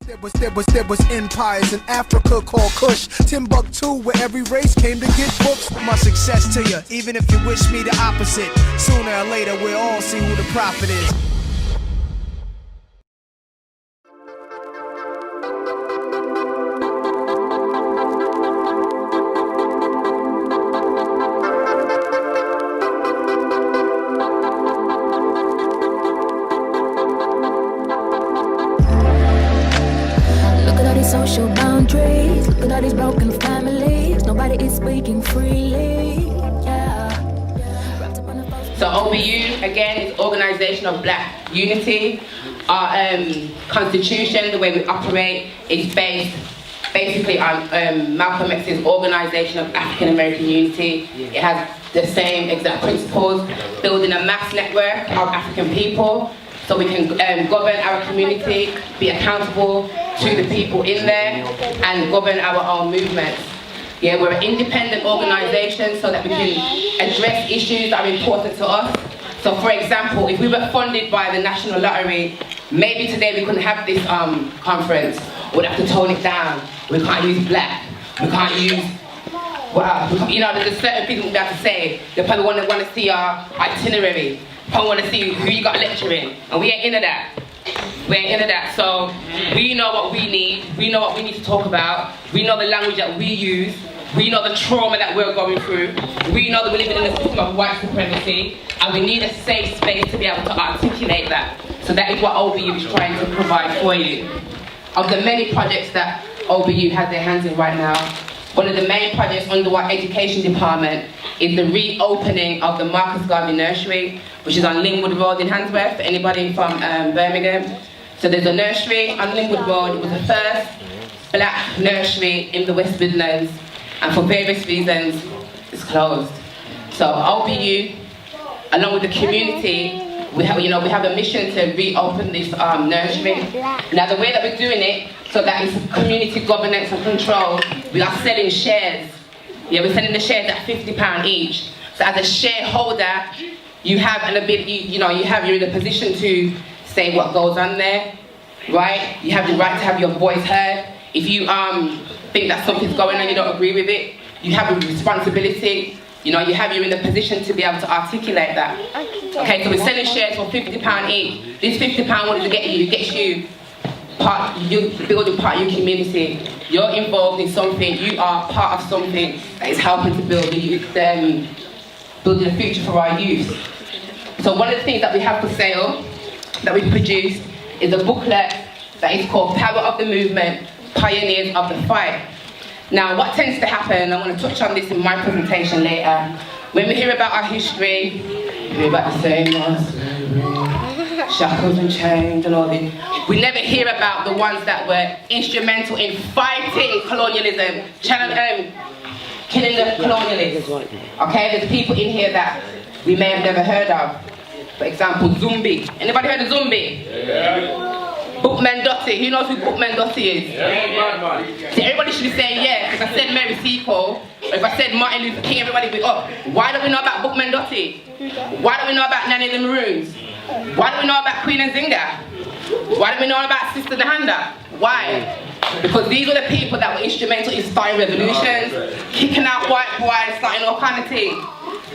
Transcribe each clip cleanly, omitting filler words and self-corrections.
There was empires in Africa called Kush, Timbuktu, where every race came to get books. My success to you, even if you wish me the opposite. Sooner or later, we'll all see who the prophet is. Social boundaries, look at all these broken families. Nobody is speaking freely. Yeah. So OBU again is Organisation of Black Unity. Our constitution, the way we operate, is based basically on Malcolm X's Organisation of African American Unity. It has the same exact principles, building a mass network of African people, so we can govern our community, be accountable to the people in there, and govern our own movements. Yeah, we're an independent organisation so that we can address issues that are important to us. So for example, if we were funded by the National Lottery, maybe today we couldn't have this conference. We'd have to tone it down. We can't use black. We can't use, well, you know, there's certain things we have to say. They probably want to see our itinerary. Probably want to see who you got lecturing, and we ain't into that. We ain't into that. So we know what we need. We know what we need to talk about. We know the language that we use. We know the trauma that we're going through. We know that we're living in a system of white supremacy, and we need a safe space to be able to articulate that. So that is what OBU is trying to provide for you. Of the many projects that OBU has their hands in right now, one of the main projects under our education department is the reopening of the Marcus Garvey Nursery, which is on Linwood Road in Handsworth, for anybody from Birmingham. So there's a nursery on Linwood Road. It was the first black nursery in the West Midlands, and for various reasons, it's closed. So OBU, along with the community, we have a mission to reopen this nursery. Now the way that we're doing it, so that it's community governance and control, we are selling shares. Yeah, we're selling the shares at £50 each. So as a shareholder, you have an ability, you're in a position to say what goes on there, right? You have the right to have your voice heard. If you think that something's going on, you don't agree with it, you have a responsibility. You're in the position to be able to articulate that. Okay, so we're selling shares for £50 each. This £50, what does it get you? It gets you building part of your community. You're involved in something. You are part of something that is helping to build building a future for our youth. So one of the things that we have for sale, that we've produced, is a booklet that is called Power of the Movement, Pioneers of the Fight. Now, what tends to happen, I'm going to touch on this in my presentation later, when we hear about our history, we hear about the same ones, shackles and chains and all this. We never hear about the ones that were instrumental in fighting colonialism, killing the colonialists. Okay, there's people in here that we may have never heard of. For example, Zumbi. Anybody heard of Zumbi? Yeah. Bookman Dottie. Who knows who Bookman Dottie is? Yeah. See, everybody should be saying yeah. If I said Mary Seacole, or if I said Martin Luther King, everybody would be up. Why don't we know about Bookman Dottie? Why don't we know about Nanny the Maroons? Why don't we know about Queen Nzinga? Why don't we know about Sister Nahanda? Why? Because these were the people that were instrumental in starting revolutions, kicking out white boys, starting all kind of things.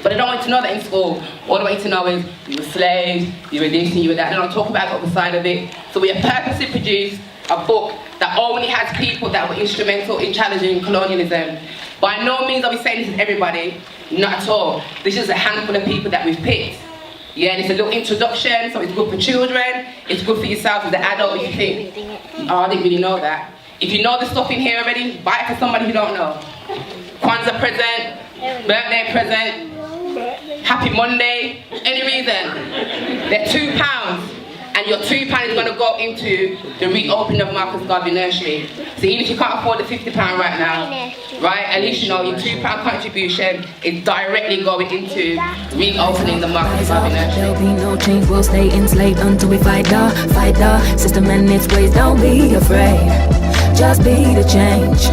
But they don't want you to know that in school. All they want you to know is you were slaves, you were this and you were that. They don't talk about the other side of it. So we have purposely produced a book that only has people that were instrumental in challenging colonialism. By no means are we saying this is everybody, not at all. This is a handful of people that we've picked. Yeah, and it's a little introduction, so it's good for children, it's good for yourself as an adult if you think, oh, I didn't really know that. If you know the stuff in here already, buy it for somebody who don't know. Kwanzaa present, birthday present, Happy Monday, any reason. They're £2, and your £2 is going to go into the reopening of Marcus Garvey Nursery. So even if you can't afford the £50 right now, right, at least you know your £2 contribution is directly going into reopening the Marcus Garvey Nursery. There'll be no change, we'll stay enslaved until we fight the system and its ways. Don't be afraid, just be the change.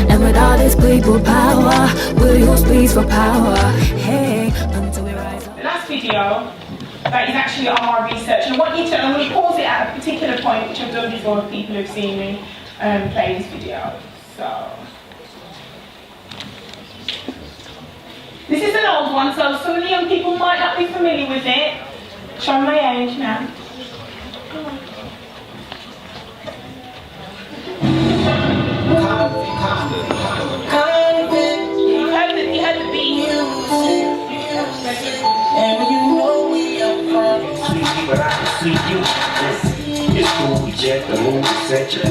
And with all this people power, we'll use peace for power. Hey, until we rise up. The last video that is actually on my research. And I want you to, I'm going to pause it at a particular point, which I've done before for people who've seen me play this video. So, this is an old one, so some of the young people might not be familiar with it. Showing my age now. You heard the beat. And when you know we up front, see, but I can see you. It's cool, we jet the move, set you.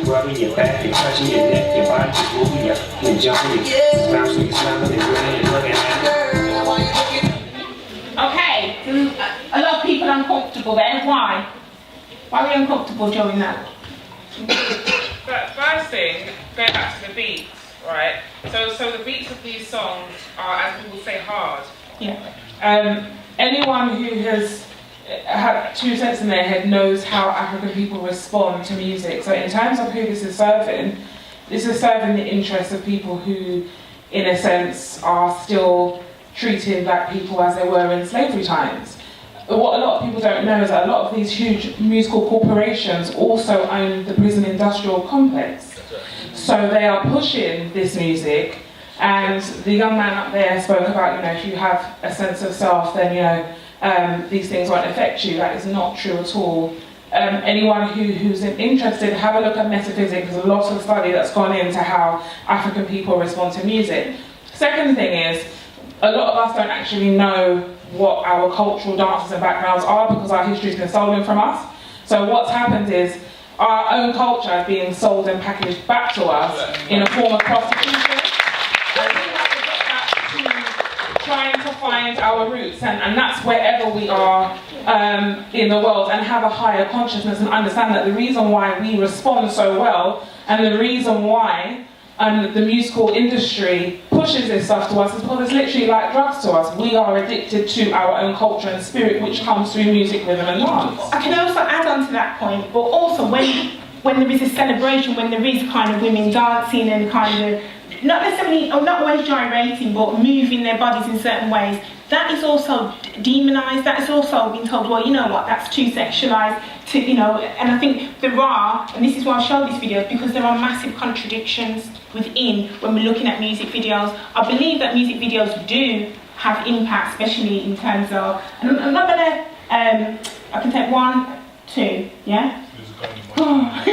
Rubbing your back and touching your neck, your body just moving up and jumping. Slouching, you're smiling and grinning and looking at me. Okay, a lot of people are uncomfortable there. Why? Why are we uncomfortable during that? But first thing, going back to the beats, right? So the beats of these songs are, as people say, hard. Yeah. Anyone who has had 2 cents in their head knows how African people respond to music. So in terms of who this is serving the interests of people who, in a sense, are still treating black people as they were in slavery times. What a lot of people don't know is that a lot of these huge musical corporations also own the prison industrial complex. So they are pushing this music, and the young man up there spoke about, if you have a sense of self, then, these things won't affect you. That is not true at all. Anyone who's interested, have a look at metaphysics. There's a lot of study that's gone into how African people respond to music. Second thing is, a lot of us don't actually know what our cultural dances and backgrounds are because our history's been stolen from us. So what's happened is our own culture is being sold and packaged back to us in a form of prostitution. And we have to get back to trying to find our roots, and that's wherever we are in the world, and have a higher consciousness and understand that the reason why we respond so well and the reason why the musical industry pushes this stuff to us is because it's literally like drugs to us. We are addicted to our own culture and spirit, which comes through music, rhythm and dance. I can also add on to that point, but also when there is a celebration, when there is kind of women dancing and kind of, not necessarily, or not always gyrating, but moving their bodies in certain ways, that is also demonised. That is also being told, well, you know what, that's too sexualised, and I think there are, and this is why I showed this video, because there are massive contradictions within when we're looking at music videos. I believe that music videos do have impact, especially in terms of, and I'm not gonna, I can take 1, 2, yeah? Someone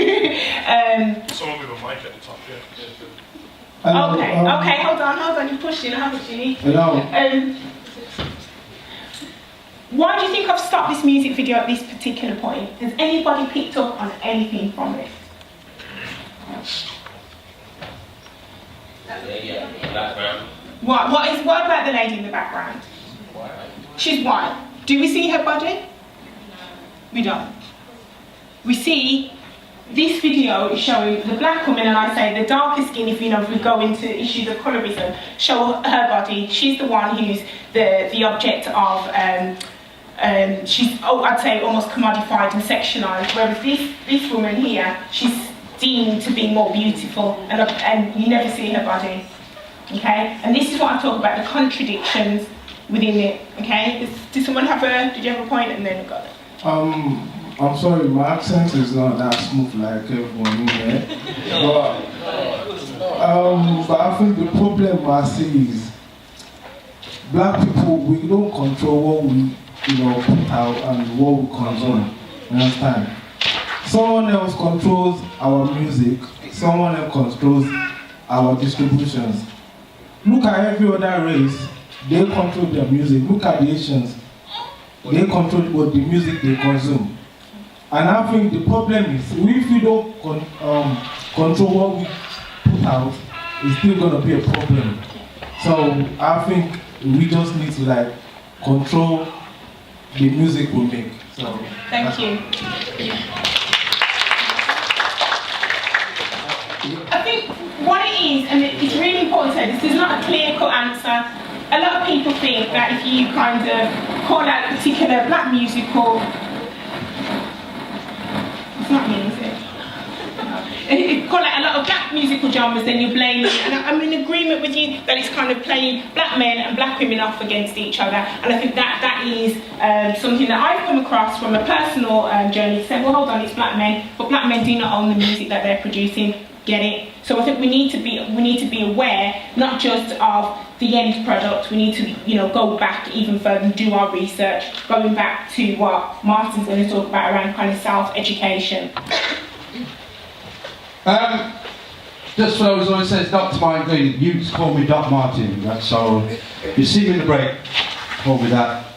with a mic at the top, yeah. Okay, hold on, you're pushing, haven't you? Hello. Why do you think I've stopped this music video at this particular point? Has anybody picked up on anything from it? What about the lady in the background? She's white. Do we see her body? We don't. We see this video is showing the black woman, and I say the darker skin, if we go into issues of colorism, show her body. She's the one who's the object of, she's, I'd say, almost commodified and sexualized, whereas this woman here, she's deemed to be more beautiful, and you never see her body, okay? And this is what I talk about, the contradictions within it, okay? Did you have a point, and then got it? I'm sorry, my accent is not that smooth like everyone in there. But I think the problem I see is black people, we don't control what we put out and what we consume. You understand? Someone else controls our music, someone else controls our distributions. Look at every other race, they control their music. Look at the Asians, they control what the music they consume. And I think the problem is, if we don't control what we put out, it's still going to be a problem. So I think we just need to control the music we make. So thank you. I think what it is, and it's really important to say, this is not a clear-cut answer. A lot of people think that if you kind of call out a particular black musical, it's not me, is it? Call out a lot lot of black musical genres, then you're blaming, and I'm in agreement with you that it's kind of playing black men and black women off against each other, and I think that is something that I've come across from a personal journey to say, well, hold on, it's black men, but black men do not own the music that they're producing. Get it? So I think we need to be aware, not just of the end product. We need to, go back even further and do our research, going back to what Martin's going to talk about around kind of self-education. Just what I was always says, Dr. Martin Green, you just call me Doc Martin. So you see me in the break, call me that.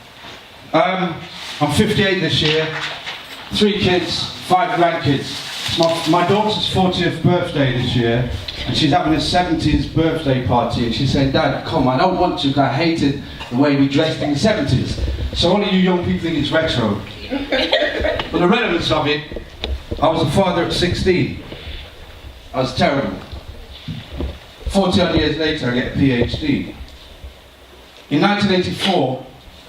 I'm 58 this year, 3 kids, 5 grandkids. It's my daughter's 40th birthday this year, and she's having a 70s birthday party, and she said, Dad, come, I don't want to, because I hated the way we dressed in the 70s. So all of you young people think it's retro. But the relevance of it, I was a father at 16. I was terrible. 40 odd years later, I get a PhD. In 1984,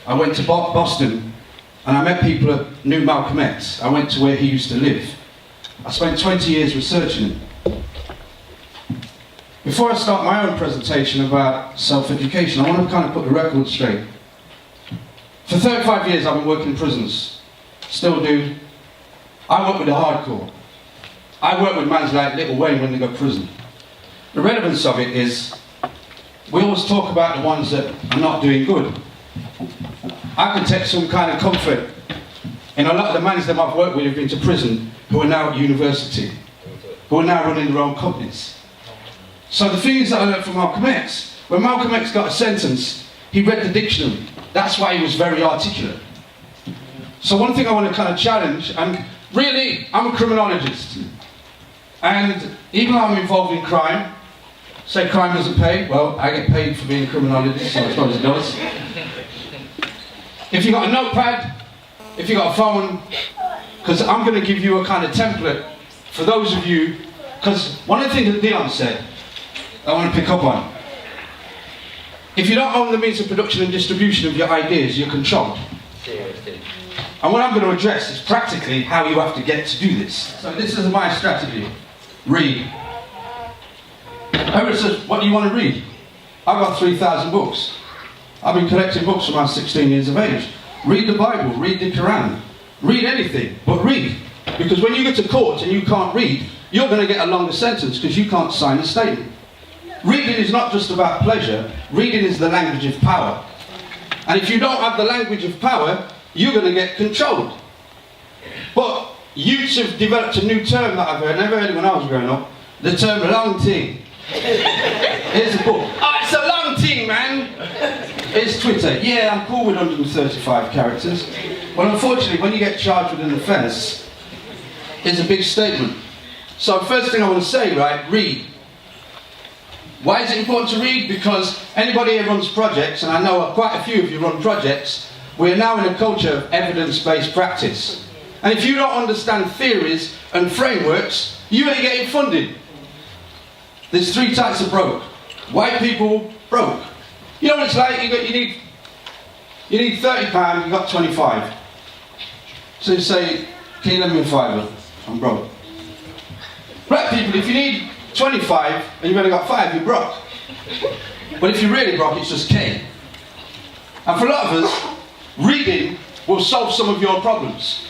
I went to Boston, and I met people that knew Malcolm X. I went to where he used to live. I spent 20 years researching him. Before I start my own presentation about self-education, I want to kind of put the record straight. For 35 years I've been working in prisons. Still do. I work with the hardcore. I work with mans like Little Wayne when they go to prison. The relevance of it is, we always talk about the ones that are not doing good. I can take some kind of comfort in a lot of the mans that I've worked with who've been to prison, who are now at university, who are now running their own companies. So the things that I learned from Malcolm X, when Malcolm X got a sentence, he read the dictionary. That's why he was very articulate. So one thing I want to kind of challenge, and really, I'm a criminologist. And even though I'm involved in crime, say crime doesn't pay, well, I get paid for being a criminologist, so I suppose it does. If you've got a notepad, if you've got a phone, because I'm going to give you a kind of template for those of you, because one of the things that Dion said, I want to pick up on. If you don't own the means of production and distribution of your ideas, you're controlled. And what I'm going to address is practically how you have to get to do this. So this is my strategy. Read. Everyone says, what do you want to read? I've got 3,000 books. I've been collecting books from I was 16 years of age. Read the Bible, read the Quran. Read anything, but read. Because when you get to court and you can't read, you're going to get a longer sentence because you can't sign a statement. Reading is not just about pleasure, reading is the language of power. And if you don't have the language of power, you're going to get controlled. But youths have developed a new term that I've never heard it when I was growing up, the term long ting. Here's a book. Oh, it's a long ting, man! It's Twitter. Yeah, I'm cool with 135 characters. Well, unfortunately, when you get charged with an offence, it's a big statement. So first thing I want to say, right, read. Why is it important to read? Because anybody here runs projects, and I know quite a few of you run projects, we're now in a culture of evidence-based practice. And if you don't understand theories and frameworks, you ain't getting funded. There's 3 types of broke. White people broke. You know what it's like? You need £30, you got 25. So you say, can you lend me a £5? I'm broke. Black people, if you need 25 and you've only got 5, you're broke. But if you're really broke, it's just K. And for a lot of us, reading will solve some of your problems.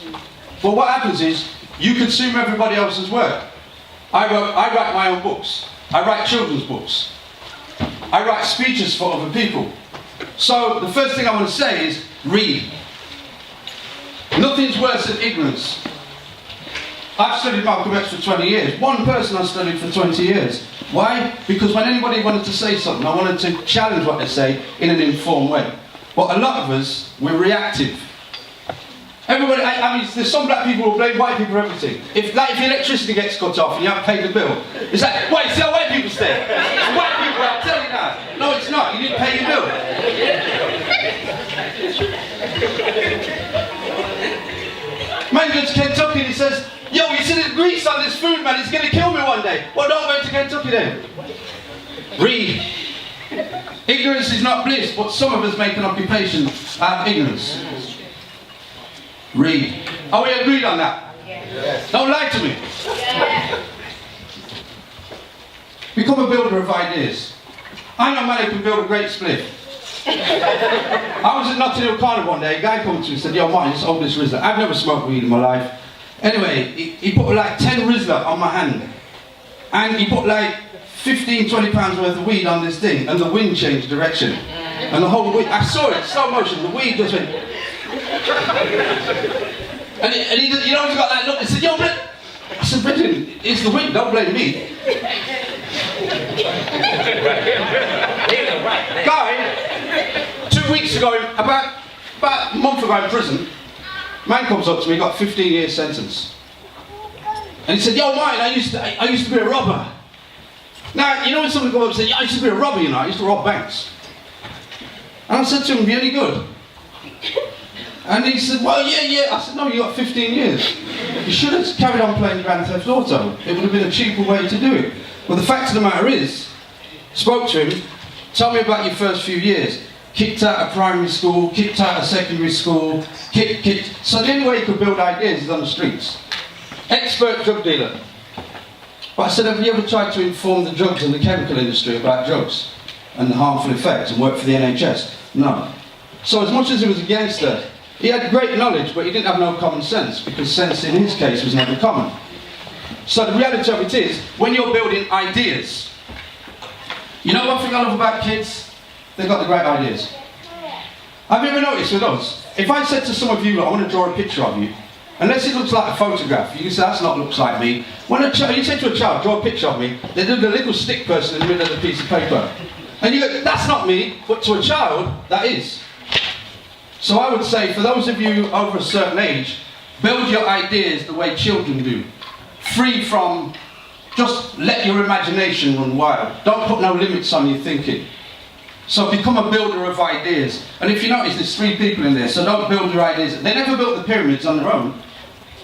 But what happens is, you consume everybody else's work. I write my own books. I write children's books. I write speeches for other people. So the first thing I want to say is, read. Nothing's worse than ignorance. I've studied Malcolm X for 20 years. One person I studied for 20 years. Why? Because when anybody wanted to say something, I wanted to challenge what they say in an informed way. But a lot of us, we're reactive. Everybody, I mean, there's some black people who blame white people for everything. If electricity gets cut off and you haven't paid the bill, it's like, wait, see how white people stay? It's white people, I'm telling you now. No, it's not. You need to pay your bill. Man goes to Kentucky and he says, yo, you see the grease on this food, man, it's going to kill me one day. Well, don't go to Kentucky then. Read. Ignorance is not bliss, but some of us make an occupation out of ignorance. Read. Are we agreed on that? Yes. Don't lie to me. Yes. Become a builder of ideas. I know a man who can build a great spliff. I was at Notting Hill Carnival one day, a guy came to me and said, yo Martin, it's oldest Rizzler. I've never smoked weed in my life. Anyway, he put like 10 Rizzler on my hand. And he put like 15, 20 pounds worth of weed on this thing, and the wind changed direction. And the whole weed, I saw it, slow motion, the weed just went. And he you know, he's got that look, he said, yo, man. I said, Brendan, it's the wind, don't blame me. Guy, 2 weeks ago, about a month ago in prison, man comes up to me, got a 15-year sentence. And he said, yo, Martin, I used to be a robber. Now, you know when someone comes up and says, yeah, I used to be a robber, you know, I used to rob banks. And I said to him, be any good? And he said, well, yeah. I said, no, you got 15 years. You should have carried on playing Grand Theft Auto. It would have been a cheaper way to do it. Well, the fact of the matter is, spoke to him, tell me about your first few years. Kicked out of primary school, kicked out of secondary school, kicked. So the only way he could build ideas is on the streets. Expert drug dealer. But I said, have you ever tried to inform the drugs and the chemical industry about drugs and the harmful effects and work for the NHS? No. So as much as he was a gangster, he had great knowledge, but he didn't have no common sense, because sense in his case was never common. So the reality of it is, when you're building ideas, you know one thing I love about kids? They've got the great ideas. Have you ever noticed with us, if I said to some of you, I want to draw a picture of you, unless it looks like a photograph, you can say, that's not looks like me. When you say to a child, draw a picture of me, they do the little stick person in the middle of the piece of paper. And you go, that's not me, but to a child, that is. So I would say, for those of you over a certain age, build your ideas the way children do. Free from, just let your imagination run wild. Don't put no limits on your thinking. So become a builder of ideas. And if you notice, there's 3 people in there, so don't build your ideas. They never built the pyramids on their own.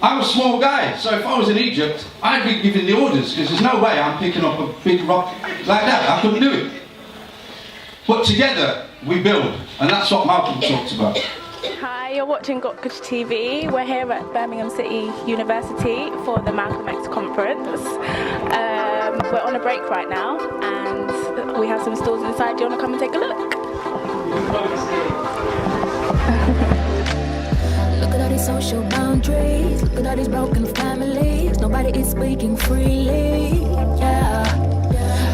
I'm a small guy, so if I was in Egypt, I'd be giving the orders, because there's no way I'm picking up a big rock like that. I couldn't do it. But together, we build, and that's what Malcolm talks about. Hi, you're watching Got Kush TV. We're here at Birmingham City University for the Malcolm X conference. We're on a break right now, and we have some stalls inside. Do you want to come and take a look? Look at all these social boundaries. Look at all these broken families. Nobody is speaking freely. Yeah.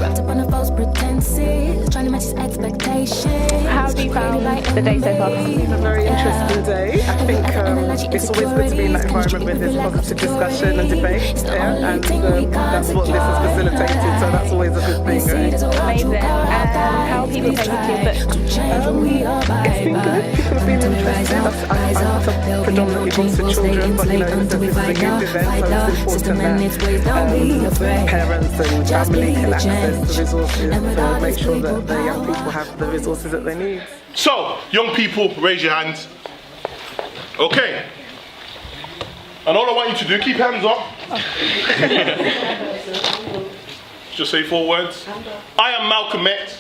Wrapped up on the false pretenses, trying to match his expectations. How do you found the day so far? It's been a very interesting day. I think it's always good to be in that environment where there's positive discussion and debate, and that's what this has facilitated, so that's always a good thing. Amazing. How are people taking to your book? It's been good. People have been interested. I've predominantly books for children, but you know, this is a youth event, so it's important that parents and family can access the resources to make sure that the young people have the resources that they need. So, young people, raise your hands. Okay. And all I want you to do, keep hands up. Just say 4 words. I am Malcolm X.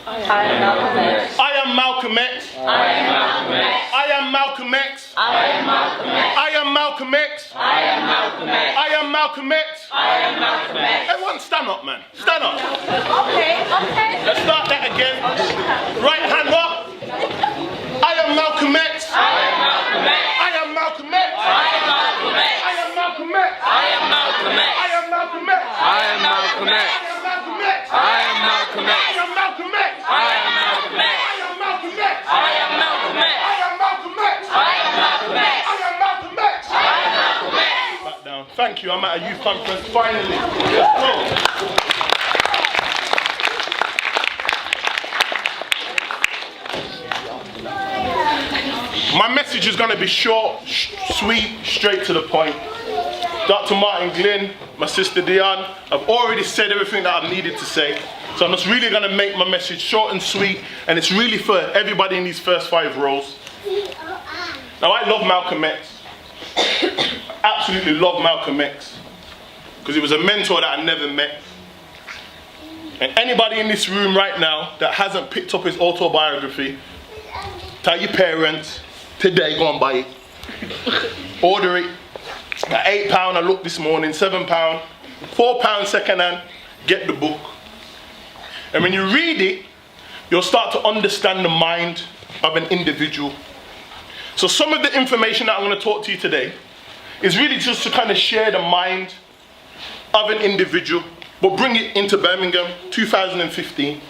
I am Malcolm X. I am Malcolm X. I am Malcolm X. I am Malcolm X. I am Malcolm X. I am Malcolm X. I am Malcolm X. I am Malcolm X. I am Malcolm X. Everyone stand up, man. Stand up. Okay. Let's start that again. Right hand up. I am Malcolm X. I am Malcolm X. I am Malcolm X. I am Malcolm X. I am Malcolm X. I am Malcolm X. I am Malcolm X. I am Malcolm X. I am Malcolm X. I am Malcolm X. I am Malcolm X. I am Malcolm X. I am Malcolm X. I am Malcolm X. I am Malcolm X. I am Malcolm X. I am Malcolm X. I am Malcolm X. Back down. Thank you. I'm at a youth conference finally. Let's go. My message is going to be short, sweet, straight to the point. Dr. Martin Glynn, my sister Dion, have already said everything that I've needed to say. So I'm just really going to make my message short and sweet, and it's really for everybody in these first 5 rows. Now, I love Malcolm X. Absolutely love Malcolm X, because he was a mentor that I never met. And anybody in this room right now that hasn't picked up his autobiography, tell your parents, today, go and buy it. Order it. At £8, I looked this morning, £7, £4 second hand, get the book. And when you read it, you'll start to understand the mind of an individual. So some of the information that I'm going to talk to you today is really just to kind of share the mind of an individual, but bring it into Birmingham, 2015.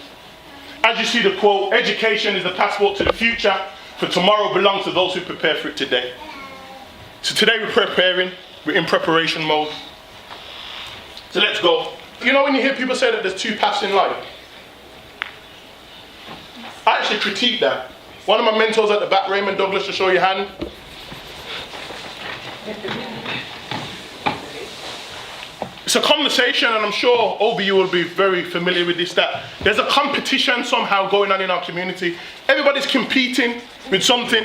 As you see the quote, education is the passport to the future, for tomorrow belongs to those who prepare for it today. So today we're in preparation mode. So let's go. You know when you hear people say that there's two paths in life? I actually critique that. One of my mentors at the back, Raymond Douglas, to show your hand. It's a conversation, and I'm sure OBU will be very familiar with this, that there's a competition somehow going on in our community. Everybody's competing with something.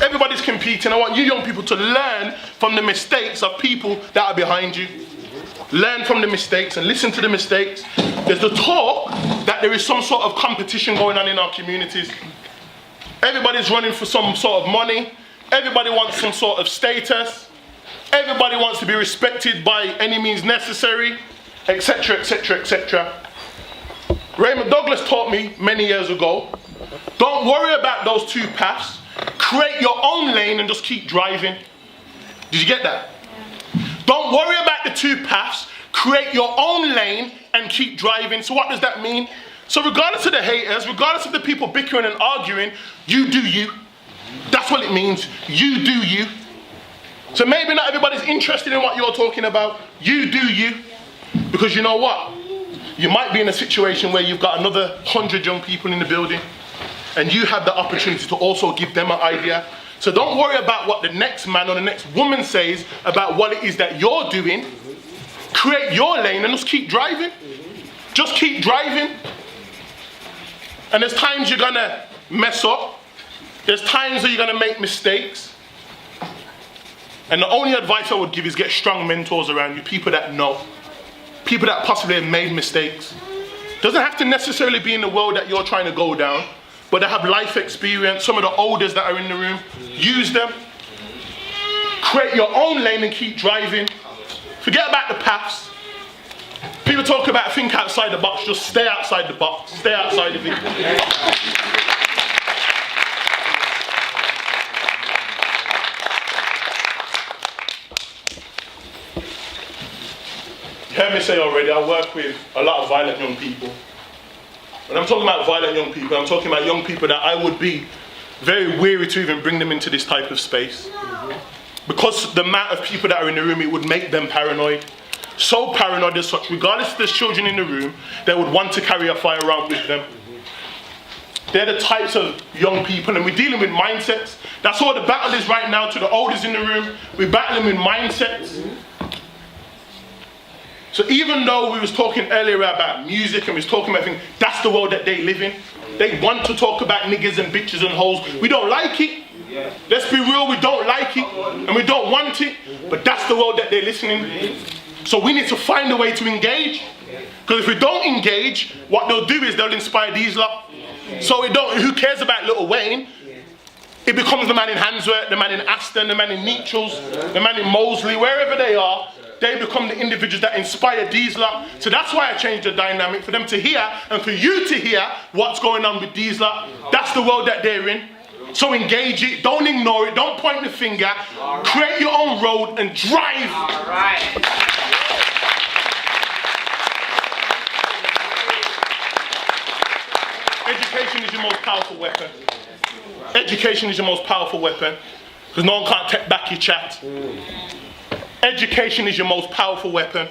Everybody's competing. I want you young people to learn from the mistakes of people that are behind you. Learn from the mistakes and listen to the mistakes. There's the talk that there is some sort of competition going on in our communities. Everybody's running for some sort of money. Everybody wants some sort of status. Everybody wants to be respected by any means necessary, etc., etc., etc. Raymond Douglas taught me many years ago, don't worry about those two paths. Create your own lane and just keep driving. Did you get that? Don't worry about the two paths. Create your own lane and keep driving. So what does that mean? So regardless of the haters, regardless of the people bickering and arguing, you do you. That's what it means. You do you. So maybe not everybody's interested in what you're talking about. You do you. Because you know what? You might be in a situation where you've got another 100 young people in the building, and you have the opportunity to also give them an idea. So don't worry about what the next man or the next woman says about what it is that you're doing. Create your lane and just keep driving. Just keep driving. And there's times you're gonna mess up. There's times where you're gonna make mistakes. And the only advice I would give is get strong mentors around you, people that know, people that possibly have made mistakes. Doesn't have to necessarily be in the world that you're trying to go down, but they have life experience. Some of the elders that are in the room, use them. Create your own lane and keep driving. Forget about the paths. People talk about think outside the box, just stay outside the box, stay outside of it. You heard me say already, I work with a lot of violent young people. When I'm talking about violent young people, I'm talking about young people that I would be very weary to even bring them into this type of space. Because the amount of people that are in the room, it would make them paranoid. So paranoid as such, regardless if there's children in the room, they would want to carry a firearm with them. They're the types of young people, and we're dealing with mindsets. That's what the battle is right now to the elders in the room. We're battling with mindsets. So even though we was talking earlier about music and we was talking about things, that's the world that they live in. They want to talk about niggas and bitches and hoes. We don't like it. Let's be real, we don't like it and we don't want it, but that's the world that they're listening. So we need to find a way to engage. Because if we don't engage, what they'll do is they'll inspire these lot. So who cares about Lil Wayne? It becomes the man in Handsworth, the man in Aston, the man in Nechells, the man in Moseley, wherever they are. They become the individuals that inspire these lot. So that's why I changed the dynamic, for them to hear and for you to hear what's going on with these lot. That's the world that they're in. So engage it, don't ignore it, don't point the finger. Create your own road and drive. All right. Education is your most powerful weapon. Education is your most powerful weapon. Because no one can't take back your chat. Education is your most powerful weapon.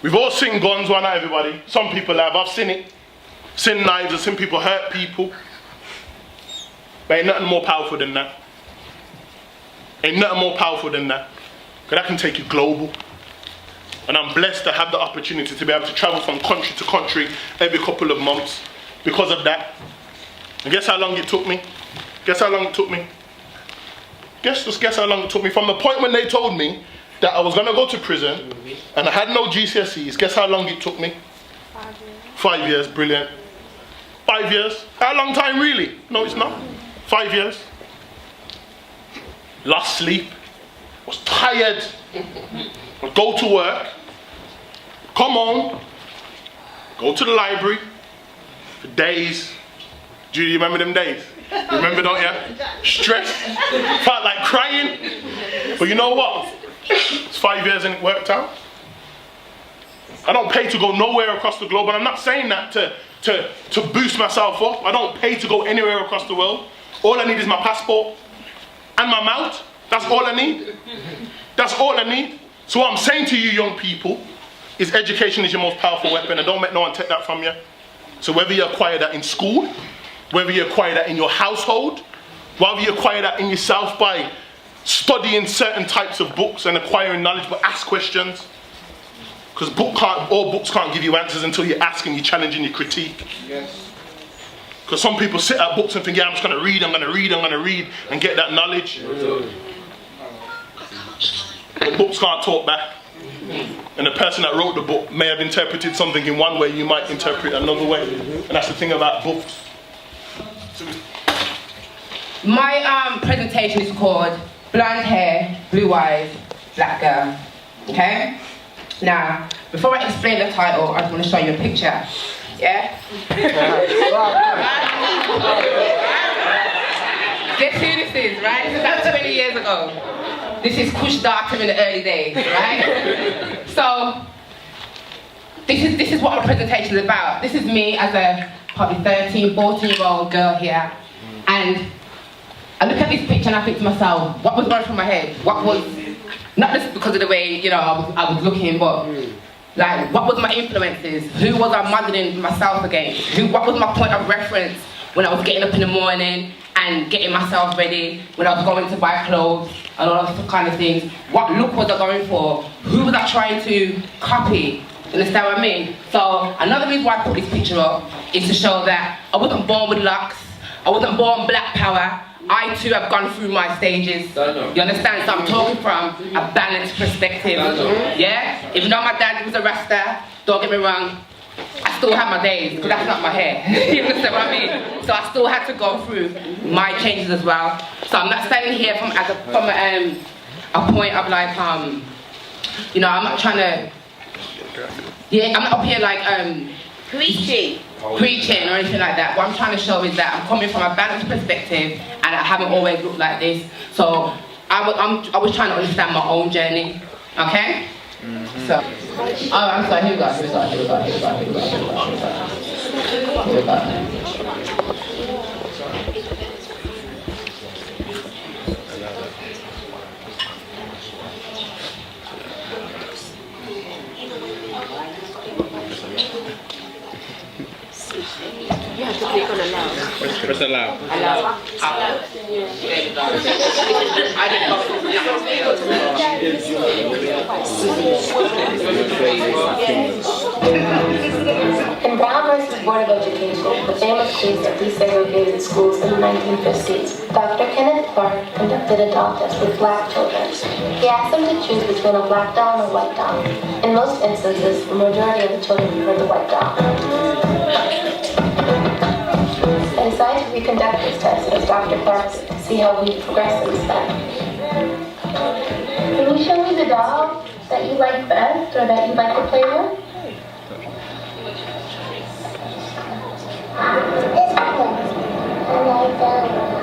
We've all seen guns, why not everybody? Some people have, I've seen it. Seen knives, I've seen people hurt people. But ain't nothing more powerful than that. Ain't nothing more powerful than that. Because that can take you global. And I'm blessed to have the opportunity to be able to travel from country to country every couple of months because of that. And guess how long it took me? Guess how long it took me? Guess how long it took me? From the point when they told me that I was going to go to prison and I had no GCSEs, guess how long it took me? 5 years. 5 years, brilliant. 5 years? How long time really? No, it's not. 5 years. Lost sleep. Was tired. I'd go to work. Come home. go to the library for days. Do you remember them days? Remember, don't you? Stressed, felt like crying. But you know what? It's 5 years and it worked out. I don't pay to go nowhere across the globe, and I'm not saying that to boost myself up. I don't pay to go anywhere across the world. All I need is my passport and my mouth. That's all I need. That's all I need. So what I'm saying to you young people is education is your most powerful weapon, and don't let no one take that from you. So whether you acquire that in school, whether you acquire that in your household, whether you acquire that in yourself by studying certain types of books and acquiring knowledge, but ask questions. Because all books can't give you answers until you ask and you challenge and you critique. Yes. Because some people sit at books and think, yeah, I'm just going to read and get that knowledge. But books can't talk back. And the person that wrote the book may have interpreted something in one way, you might interpret it another way. And that's the thing about books. My presentation is called Blonde Hair, Blue Eyes, Black Girl. Okay? Now, before I explain the title, I just want to show you a picture. Yeah? Guess who this is, right? This is about 20 years ago. This is Kush Darkham in the early days, right? So, this is what my presentation is about. This is me as a probably 13, 14-year-old girl here. And I look at this picture and I think to myself, what was going through my head? What was, not just because of the way, you know, I was looking, but like, what was my influences? Who was I modeling myself against? What was my point of reference when I was getting up in the morning and getting myself ready, when I was going to buy clothes and all those kind of things? What look was I going for? Who was I trying to copy? Understand what I mean? So another reason why I put this picture up is to show that I wasn't born with locks, I wasn't born black power. I too have gone through my stages. You understand? So I'm talking from a balanced perspective. Yeah? Even though my dad was a Rasta, don't get me wrong, I still have my days, because that's not my hair. You understand what I mean? So I still had to go through my changes as well. So I'm not standing here from a point of like, you know, I'm not trying to, yeah, I'm not up here like, preaching or anything like that. What I'm trying to show is that I'm coming from a balanced perspective and I haven't always looked like this. So I was trying to understand my own journey. Okay? So, oh, I'm sorry, here we go. You have to click on allow. Press allow. Allow. In Brown versus Board of Education, the famous case of desegregated schools in the 1950s, Dr. Kenneth Clark conducted a doll test with black children. He asked them to choose between a black doll and a white doll. In most instances, the majority of the children preferred the white doll. I decided to reconduct this test as Dr. Clark to see how we progressed since then. Can you show me the doll that you like best or that you like to play with? This one. I like that one.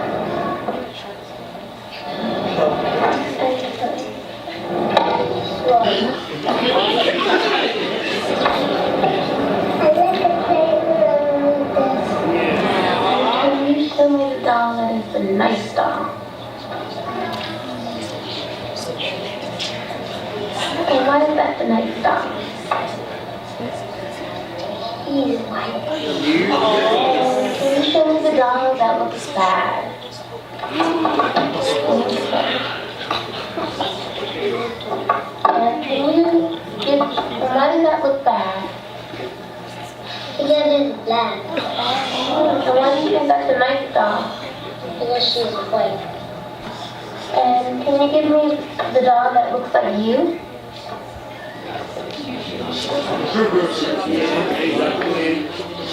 Show me the doll that is the nice doll. And why is that the nice doll? He's white. Can you show me the doll that looks bad? And can you give, why does that look bad? Because it's black. And why do you think that's a nice doll? Because she's white. And can you give me the doll that looks like you?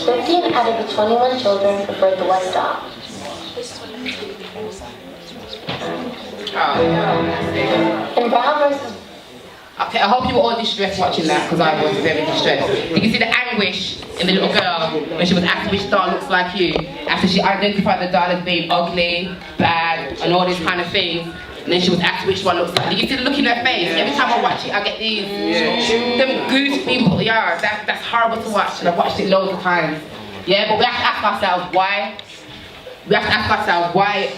15 out of the 21 children preferred the white doll. In Brown versus Okay, I hope you were all distressed watching that, because I was very distressed. You can see the anguish in the little girl when she was asked which doll looks like you, after she identified the doll as being ugly, bad, and all these kind of things. And then she was asked which one looks like. You can see the look in her face. Every time I watch it, I get these them goose people. Yeah, that's horrible to watch, and I've watched it loads of times. Yeah, but we have to ask ourselves why. We have to ask ourselves why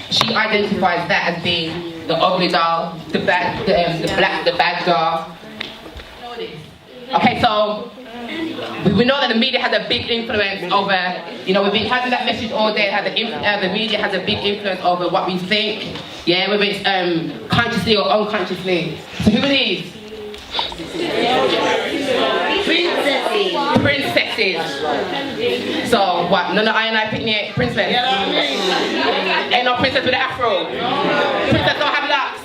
she identifies that as being the ugly doll, the bad doll. Okay, so we know that the media has a big influence over, you know, we've been having that message all day, how the media has a big influence over what we think, yeah, whether it's consciously or unconsciously. So who are these? Princesses. So what? None of I picnic princess. Ain't no princess with an afro. Princess don't have locks.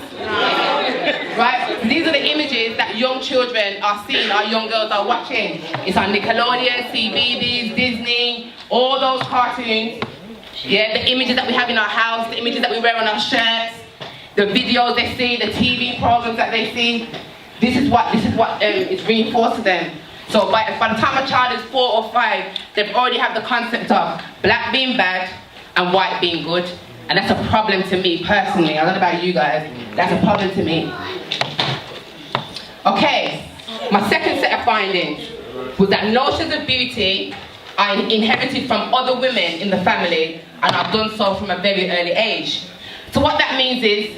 Right? These are the images that young children are seeing, our young girls are watching. It's on Nickelodeon, CBeebies, Disney, all those cartoons. Yeah, the images that we have in our house, the images that we wear on our shirts, the videos they see, the TV programs that they see. This is what is reinforced to them. So by the time a child is 4 or 5, they've already have the concept of black being bad and white being good. And that's a problem to me personally. I don't know about you guys. That's a problem to me. Okay, my second set of findings was that notions of beauty are inherited from other women in the family and are done so from a very early age. So what that means is,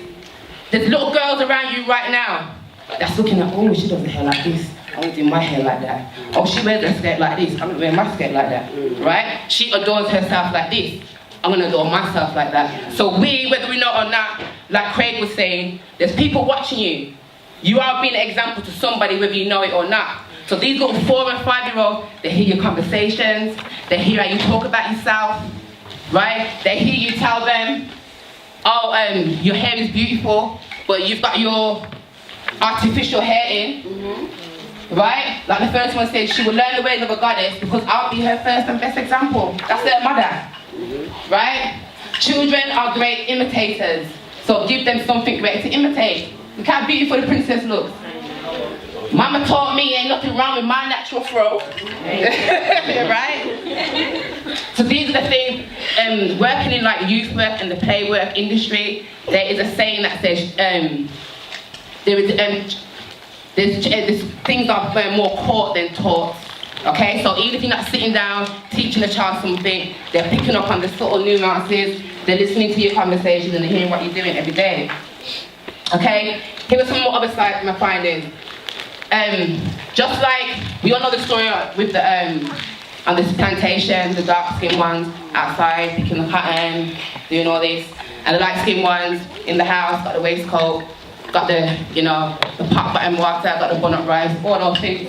there's little girls around you right now that's looking at, oh, she does the hair like this. I want to do my hair like that. Oh, she wears her skirt like this. I'm going to wear my skirt like that. Right? She adorns herself like this. I'm going to adore myself like that. So we, whether we know or not, like Craig was saying, there's people watching you. You are being an example to somebody whether you know it or not. So these little 4 and 5-year-olds, they hear your conversations, they hear how you talk about yourself, right? They hear you tell them, oh, your hair is beautiful, but you've got your artificial hair in, right? Like the first one said, she will learn the ways of a goddess because I'll be her first and best example. That's their mother, right? Children are great imitators, so give them something great to imitate. Look how beautiful the princess looks. Mama taught me ain't nothing wrong with my natural fro, right? So these are the things, working in like youth work and the play work industry, there is a saying that says, there's things are more caught than taught. Okay, so even if you're not sitting down teaching a child something, they're picking up on the subtle nuances, they're listening to your conversations and they're hearing what you're doing every day. Okay, here are some more other side of my findings. Just like we all know the story with the on this plantation, the dark-skinned ones outside picking the cotton, doing all this, and the light-skinned ones in the house got the waistcoat, got the, you know, the pot bottom water, got the bun-up rice, all those things,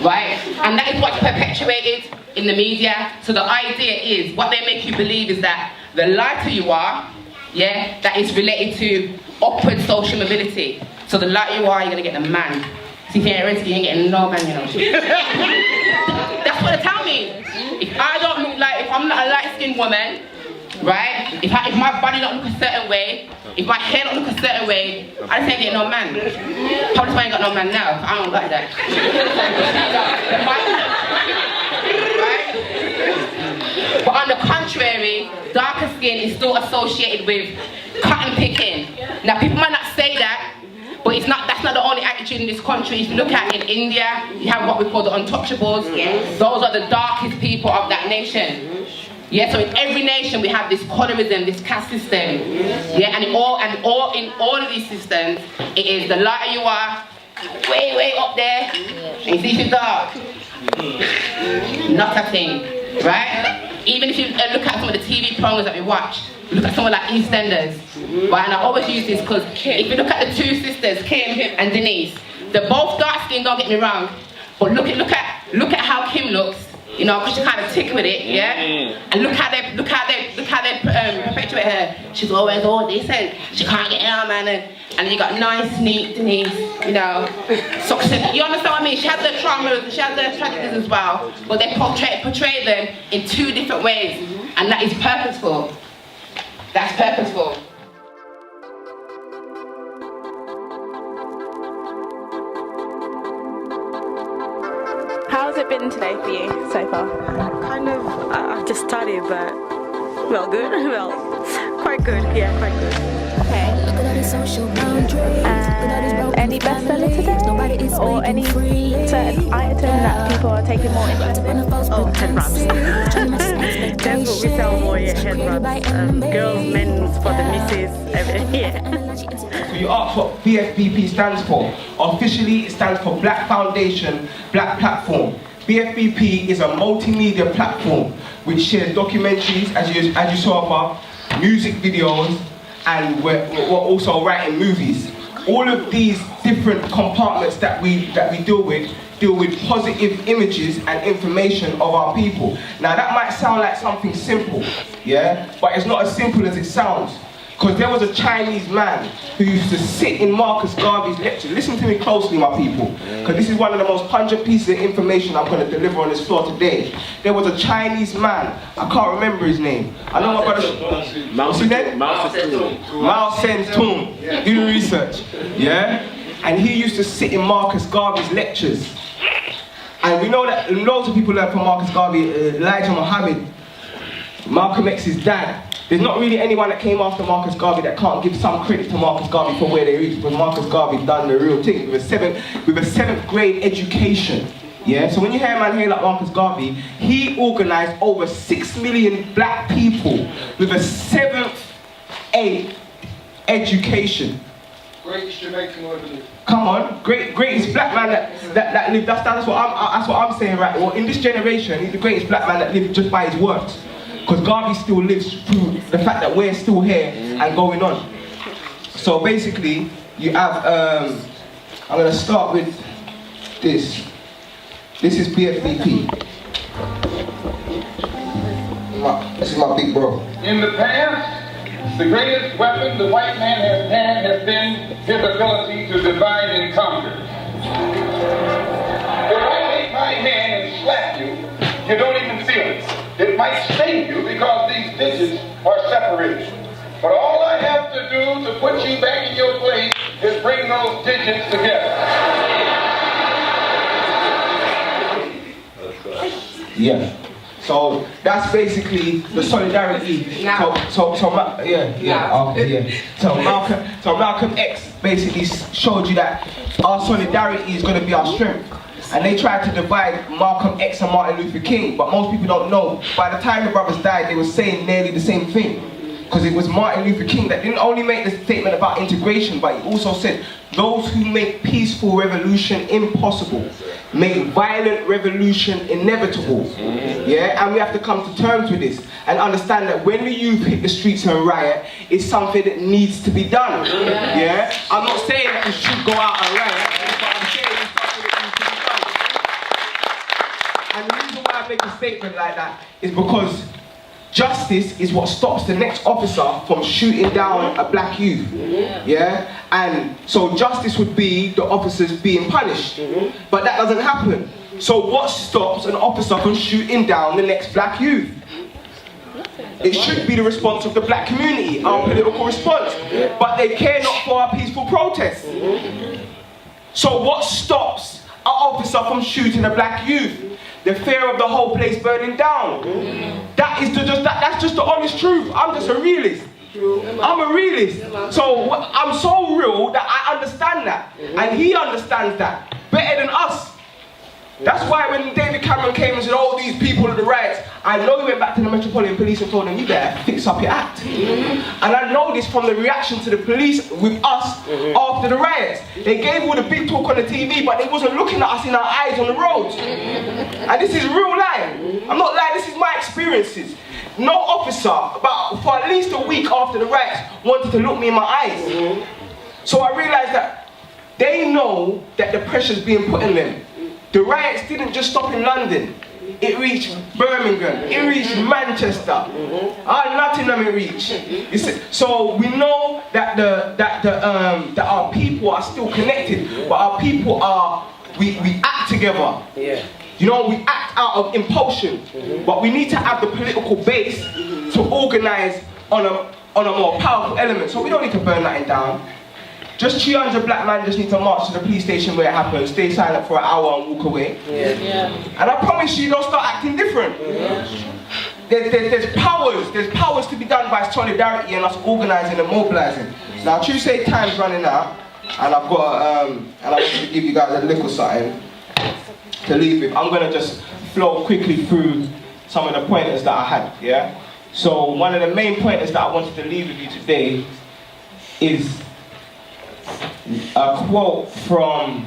right? And that is what's perpetuated in the media. So the idea is, what they make you believe is that the lighter you are, yeah, that is related to upward social mobility. So the lighter you are, you're gonna get the man. See, if you're renting, you ain't getting no man, you know. That's what they tell me. If I don't look like, if I'm not a light-skinned woman, right? If my body don't look a certain way, if my hair don't look a certain way, I just ain't getting no man. Probably why I ain't got no man now, I don't like that. Right? But on the contrary, darker skin is still associated with cotton picking. Now people might not say that, but it's not, that's not the only attitude in this country. If you look at in India, you have what we call the untouchables. Yes. Those are the darkest people of that nation. Yeah, so in every nation we have this colorism, this caste system. Yeah, and in all of these systems, it is the lighter you are, way up there, and you see if you're dark. Not a thing, right? Even if you look at some of the TV programs that we watch, look at someone like EastEnders, right? And I always use this because if you look at the two sisters, Kim and Denise, they're both dark skinned, don't get me wrong, but look at how Kim looks, you know, because she kind of tick with it, yeah. And look how they perpetuate her. She's always all this and she can't get out, man. And you got nice, neat Denise, you know. So you understand what I mean? She has their traumas, she has their tragedies as well, but they portray them in two different ways, and that is purposeful. That's purposeful. How's it been today for you so far? Kind of, I've just started, but well, good. Well, quite good. Yeah, quite good. Okay. Any bestseller today? Or any certain item that people are taking more interest in? Oh, head wraps. That's what we sell more, yeah, head wraps. Girls, men's, for the misses, everything, yeah. So you ask what BFBP stands for. Officially, it stands for Black Foundation, Black Platform. BFBP is a multimedia platform which shares documentaries, as you saw above, music videos, and we're also writing movies. All of these different compartments that we deal with positive images and information of our people. Now that might sound like something simple, yeah, but it's not as simple as it sounds. Because there was a Chinese man who used to sit in Marcus Garvey's lecture. Listen to me closely, my people, because this is one of the most pungent pieces of information I'm going to deliver on this floor today. There was a Chinese man, I can't remember his name. I know my brother. What's his name? Mao Zedong. Do the research, yeah? And he used to sit in Marcus Garvey's lectures. And we know that loads of people learn from Marcus Garvey, Elijah Muhammad, Malcolm X's dad. There's not really anyone that came after Marcus Garvey that can't give some credit to Marcus Garvey for where they reached, because Marcus Garvey done the real thing with a seventh grade education. Yeah, so when you hear a man here like Marcus Garvey, he organized over 6 million black people with a 7th, 8th education. Greatest Jamaican ever lived. Come on, greatest black man that lived. That's what I'm saying, right? Well, in this generation, he's the greatest black man that lived just by his works. Because Garvey still lives through the fact that we're still here and going on. So basically, you have, I'm going to start with this. This is BFBP. This is my big bro. In the past, the greatest weapon the white man has had has been his ability to divide and conquer. If I take my hand and slap you, you don't even feel it. It might sting you because these digits are separated. But all I have to do to put you back in your place is bring those digits together. Yeah. So that's basically the solidarity. So Malcolm X basically showed you that our solidarity is going to be our strength. And they tried to divide Malcolm X and Martin Luther King, but most people don't know. By the time the brothers died, they were saying nearly the same thing. Because it was Martin Luther King that didn't only make the statement about integration, but he also said, those who make peaceful revolution impossible, make violent revolution inevitable. Yeah, and we have to come to terms with this and understand that when the youth hit the streets and riot, it's something that needs to be done. Yeah, I'm not saying that we should go out and riot, but I'm saying it's something that needs to be done. And the reason why I make a statement like that is because justice is what stops the next officer from shooting down a black youth. Yeah? And so justice would be the officers being punished. But that doesn't happen. So what stops an officer from shooting down the next black youth? It should be the response of the black community, our political response. But they care not for our peaceful protests. So what stops an officer from shooting a black youth? The fear of the whole place burning down. That's just the honest truth. I'm just a realist. I'm a realist. So I'm so real that I understand that. And he understands that better than us. That's why when David Cameron came and said, all these people at the riots, I know he went back to the Metropolitan Police and told them, you better fix up your act. And I know this from the reaction to the police with us after the riots. They gave all the big talk on the TV, but they wasn't looking at us in our eyes on the roads. And this is real life. I'm not lying, this is my experiences. No officer, for at least a week after the riots, wanted to look me in my eyes. So I realized that they know that the pressure's being put on them. The riots didn't just stop in London. It reached Birmingham. It reached Manchester. Nottingham it reached. So we know that that our people are still connected, but our people we act together. You know, we act out of impulsion, but we need to have the political base to organize on a more powerful element. So we don't need to burn nothing down. Just 200 black men just need to march to the police station where it happens, stay silent for an hour and walk away. And I promise you, they'll start acting different. There's powers to be done by solidarity and us organising and mobilising. Now Tuesday time's running out, and I've got and I want to give you guys a little something to leave with. I'm gonna just flow quickly through some of the pointers that I had. Yeah. So one of the main pointers that I wanted to leave with you today is a quote from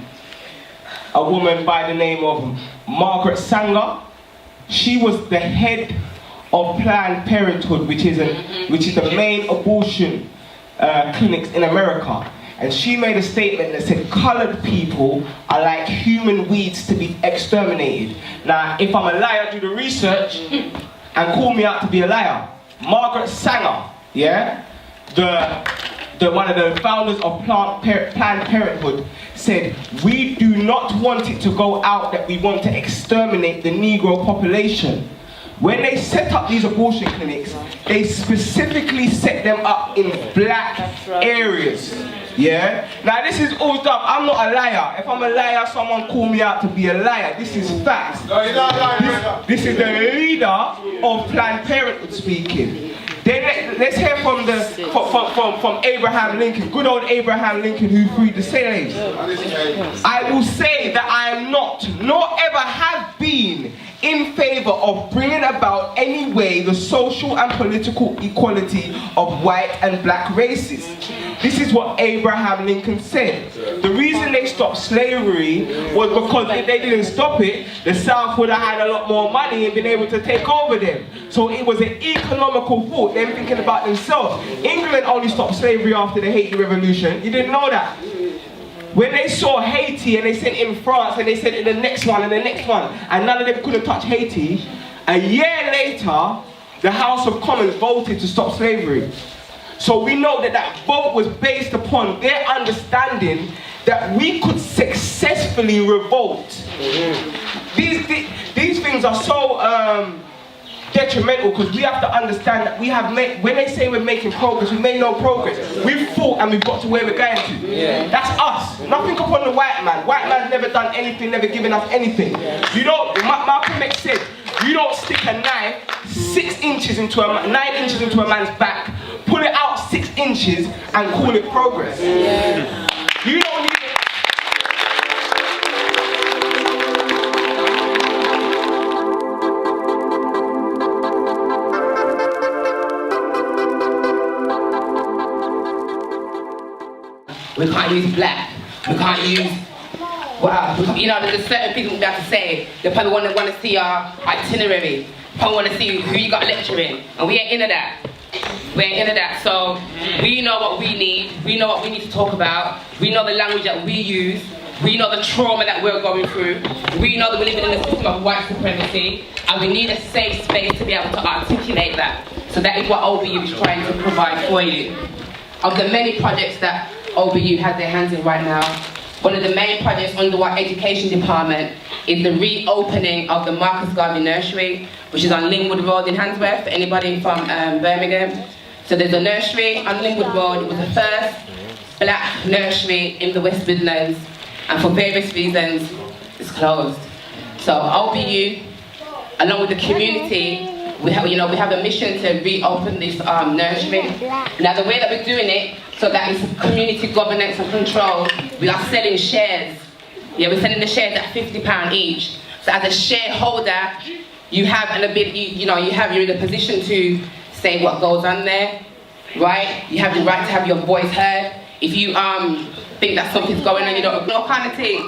a woman by the name of Margaret Sanger. She was the head of Planned Parenthood, which is the main abortion clinics in America. And she made a statement that said, coloured people are like human weeds to be exterminated. Now, if I'm a liar, do the research and call me out to be a liar. Margaret Sanger, yeah, one of the founders of Planned Parenthood, said, we do not want it to go out that we want to exterminate the Negro population. When they set up these abortion clinics, they specifically set them up in black areas. Yeah? Now this is all stuff. I'm not a liar. If I'm a liar, someone call me out to be a liar. This is facts. No, you're not lying. This is the leader of Planned Parenthood speaking. Then let's hear from Abraham Lincoln, good old Abraham Lincoln, who freed the slaves. I will say that I am not, nor ever have been, in favor of bringing about any way the social and political equality of white and black races. This is what Abraham Lincoln said. The reason they stopped slavery was because if they didn't stop it, the South would have had a lot more money and been able to take over them. So it was an economical thought, them thinking about themselves. England only stopped slavery after the Haiti Revolution. You didn't know that? When they saw Haiti and they sent in France and they sent in the next one and the next one, and none of them couldn't touch Haiti, a year later, the House of Commons voted to stop slavery. So we know that that vote was based upon their understanding that we could successfully revolt. These things are so detrimental because we have to understand that we have made, when they say we're making progress, we made no progress. We've fought and we've got to where we're going to. That's us. Nothing upon the white man. White man's never done anything, never given us anything. You don't, Malcolm X said, you don't stick a knife 9 inches into a man's back, pull it out 6 inches and call it progress. You don't need it. We can't use black. We can't use, you know, there's certain things we have to say. They probably want to see our itinerary. Probably want to see who you got lecturing. And we ain't into that. We ain't into that. So we know what we need. We know what we need to talk about. We know the language that we use. We know the trauma that we're going through. We know that we're living in a system of white supremacy. And we need a safe space to be able to articulate that. So that is what OBU is trying to provide for you. Of the many projects that OBU has their hands in right now, one of the main projects under our education department is the reopening of the Marcus Garvey Nursery, which is on Linwood Road in Handsworth, for anybody from Birmingham. So there's a nursery on Linwood Road. It was the first black nursery in the West Midlands, and for various reasons, it's closed. So OBU, along with the community, we have a mission to reopen this nursery. Now the way that we're doing it, so that it's community governance and control, we are selling shares. Yeah, we're selling the shares at £50 each. So as a shareholder, you have an ability, you're in a position to say what goes on there, right? You have the right to have your voice heard. If you think that something's going on, you don't know kind of thing.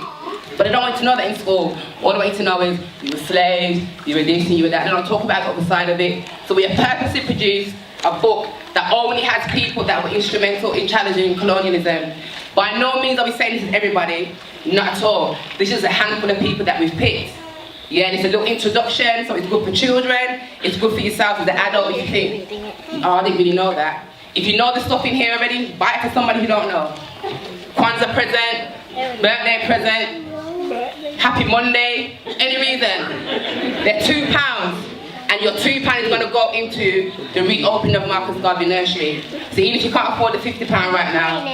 But they don't want you to know that in school. All they want you to know is you were slaves, you were this and you were that. They don't talk about the other side of it. So we have purposely produced a book that only has people that were instrumental in challenging colonialism. By no means are we saying this is everybody, not at all. This is a handful of people that we've picked. Yeah, and it's a little introduction, so it's good for children, it's good for yourself as an adult if you think, oh, I didn't really know that. If you know the stuff in here already, buy it for somebody who don't know. Kwanzaa present, birthday present, happy Monday, any reason. They're £2. And And your £2 is going to go into the reopening of Marcus Garvey Nursery. So even if you can't afford the £50 right now,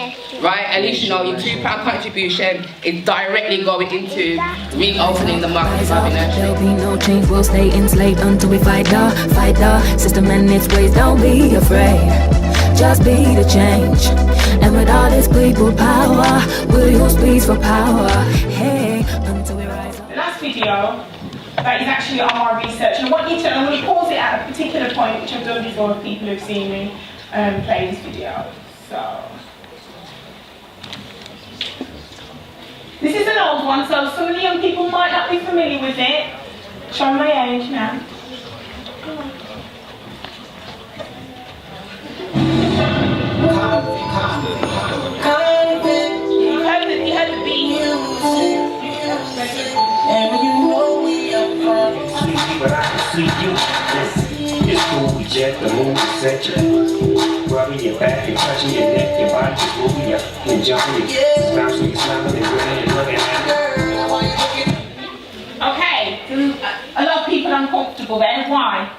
right, at least you know your £2 contribution is directly going into reopening the Marcus Garvey Nursery. There'll be no change, we'll stay enslaved until we fight the system and its ways. Don't be afraid, just be the change. And with all this people power, we'll use peace for power. Hey, until we rise up. The last video that is actually on my research, and I want to pause it at a particular point, which I've done before if people have seen me play this video. So this is an old one, so some of the young people might not be familiar with it. Showing my age now. You heard the beat. And you know we are from but I can see you. It's cool, we jet the moon, etc. Rubbing your back and touching your neck, your body just moving up and jumping. Bouncing, you're smiling and grinning and looking at Okay, a lot of people are uncomfortable there. Why?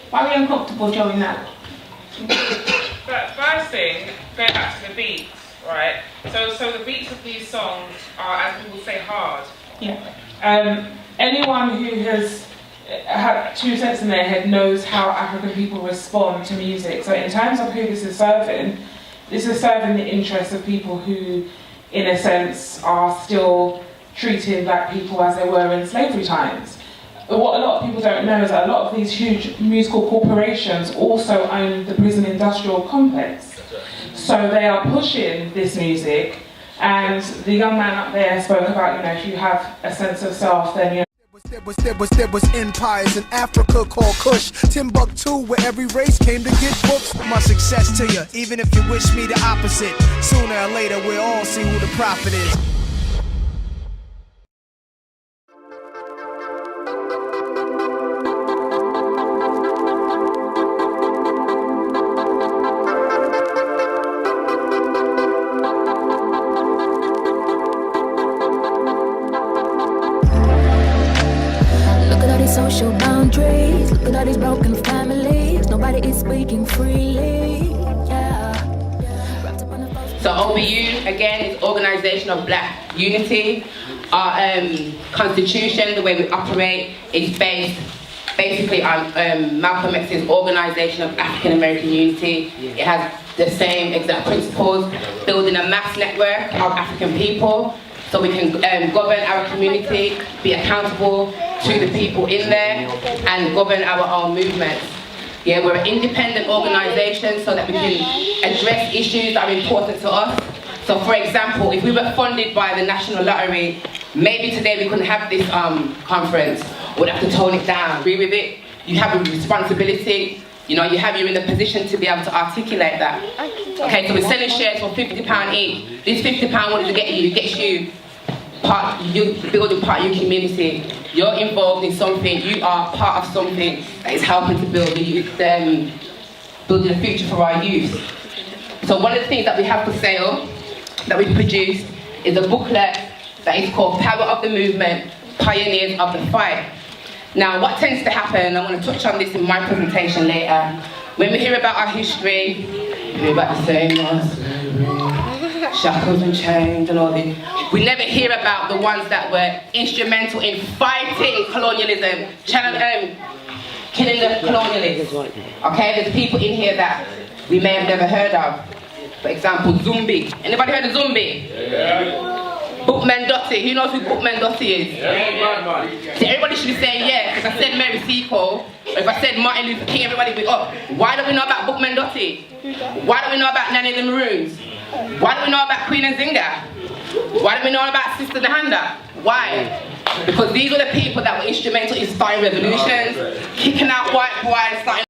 Why are we uncomfortable during that? But first thing, going back to the beats, right? So the beats of these songs are, as people say, hard. Yeah. Anyone who has had 2 cents in their head knows how African people respond to music. So in terms of who this is serving the interests of people who, in a sense, are still treating black people as they were in slavery times. What a lot of people don't know is that a lot of these huge musical corporations also own the prison industrial complex. So they are pushing this music, and the young man up there spoke about, you know, if you have a sense of self, then you're There was empires in Africa called Kush, Timbuktu, where every race came to get books. My success to you, even if you wish me the opposite. Sooner or later, we'll all see who the prophet is. Social boundaries, look at all these broken families. Nobody is speaking freely. Yeah. So OBU, again, is Organisation of Black Unity. Our constitution, the way we operate, is based basically on Malcolm X's Organisation of African American Unity. It has the same exact principles, building a mass network of African people, so we can govern our community, be accountable to the people in there, and govern our own movements. Yeah, we're an independent organisation so that we can address issues that are important to us. So for example, if we were funded by the National Lottery, maybe today we couldn't have this conference. We'd have to tone it down. Agree with it? You have a responsibility. You know, you're in the position to be able to articulate that. Okay, so we're selling shares for £50 each. This £50, what does it get you? It gets you building part of your community. You're involved in something. You are part of something that is helping to build building a future for our youth. So one of the things that we have for sale, that we've produced, is a booklet that is called Power of the Movement, Pioneers of the Fight. Now, what tends to happen, I'm going to touch on this in my presentation later, when we hear about our history, we hear about the same ones, shackles and chains and all this. We never hear about the ones that were instrumental in fighting colonialism, killing the colonialists. Okay, there's people in here that we may have never heard of. For example, Zumbi. Anybody heard of Zumbi? Yeah. Bookman Dottie. Who knows who Bookman Dottie is? Yeah. See, everybody should be saying yeah. If I said Mary Seacole, or if I said Martin Luther King, everybody would be up. Why don't we know about Bookman Dottie? Why don't we know about Nanny the Maroons? Why don't we know about Queen Nzinga? Why don't we know about Sister Nahanda? Why? Because these are the people that were instrumental in starting revolutions, kicking out white boys, starting